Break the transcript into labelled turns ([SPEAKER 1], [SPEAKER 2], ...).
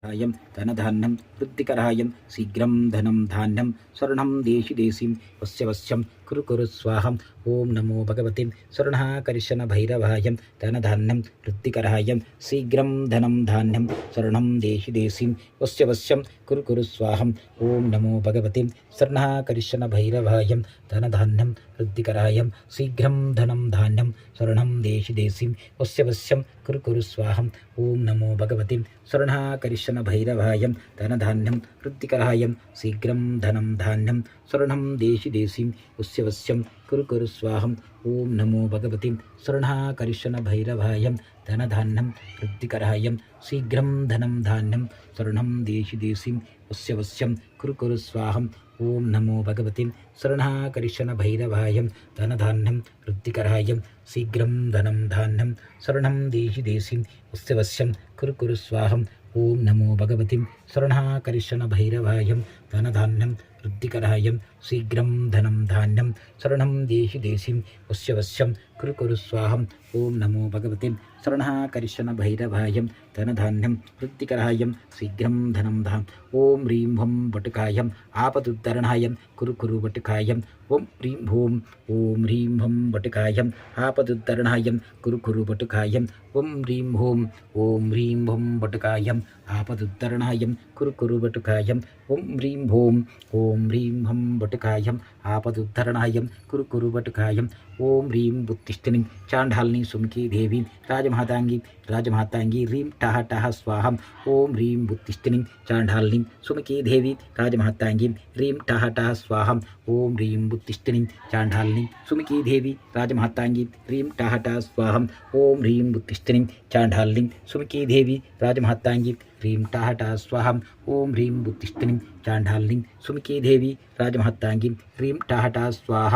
[SPEAKER 1] యం ధనధాన్యం వృద్ధికరాయం శీఘ్రం ధనం ధాన్యం స్వర్ణం దేశి దేశీం వస్యం కురు కురు స్వాహం. ఓం నమో భగవతే స్వర్ణకర్షణ భైరవాయం ధనధాన్యం వృద్ధికరాయం శీఘ్రం ధనం ధాన్యం స్వర్ణం దేశి దేశీం వస్యం కురు కురు స్వాహం. ఓం నమో భగవతే స్వర్ణకర్షణ భైరవాయం ధనధాన్యం వృద్ధికరాయం శీఘ్రం ధనం ధాన్యం స్వర్ణం దేశి దేశీం వస్యం కురు కురు స్వాహం. ఓం నమో భగవతే స్వర్ణకర్షణ భైరవాయం ధనధాన్యం వృద్ధికరాయం శీఘ్రం ధనం ధాన్యం స్వర్ణం దేశి దేశీం వస్యం కురు కురు స్వాహం. ఓం నమో భగవతే స్వర్ణకర్షణ భైరవాయం ధనధాన్యం వృద్ధికరాయం శీఘ్రం ధనం ధాన్యం స్వర్ణం దేశి దేశీం వస్యం కురు కురు స్వాహం. ఓం నమో భగవతే స్వర్ణకర్షణ భైరవాయం ధనధాన్యం వృద్ధికరాయం శీఘ్రం ధనం ధాన్యం స్వర్ణం దేశి దేశీం వస్యం కురు కురు స్వాహం. ఓం నమో భగవతే స్వర్ణకర్షణ భైరవాయం ధనధాన్యం వృద్ధికరాయం శీఘ్రం ధనం ధాన్యం స్వర్ణం దేశి దేశీం వస్యం కురు కురు స్వాహం. ఓం నమో భగవతే స్వర్ణకర్షణ భైరవాయం ధనధాన్యం వృద్ధికరాయం శీఘ్రం ధనం ధాం. ఓం హ్రీం హం వటుకాయం ఆపదుద్ధరణాయం కురు కురు వటుకాయం. ఓం హ్రీం హోం ఓం హ్రీం హం వటుకాయం ఆపదుద్ధరణాయం కురు కురు వటుకాయం. ఓం హ్రీం హోం ఓం హ్రీం హం వటుకాయం ఆపదుద్ధరణాయం కురు కురు వటుకాయం. ఓం హ్రీం హోం ఓం హ్రీం హం వటుకాయం ఆపదుద్ధరణాయం కురు కురు వటుకాయం. ఓం హ్రీం ఉత్తిష్ఠిని చాండాలిని సుముఖీ దేవీ రాజమాతాంగి హ్రీం టహ టహ స్వాహం. ఓం హ్రీం ఉత్తిష్ఠిని చాండాలిని సుముఖీ దేవీ రాజమాతాంగి హ్రీం టహ టహ స్వాహం. ఓం హ్రీం ఉత్తిష్ఠిని చాండాలిని సుముఖీ దేవీ రాజమాతాంగి హ్రీం టహ టహ స్వాహం. ఓం హ్రీం ఉత్తిష్ఠిని చాండాలిని సుముఖీ దేవీ రాజమాతాంగి హ్రీం టహ టహ స్వాహం. ఓం హ్రీం ఉత్తిష్ఠిని చాండాలిని సుముఖీ దేవీ రాజమాతాంగి హ్రీం టహ టహ స్వాహ.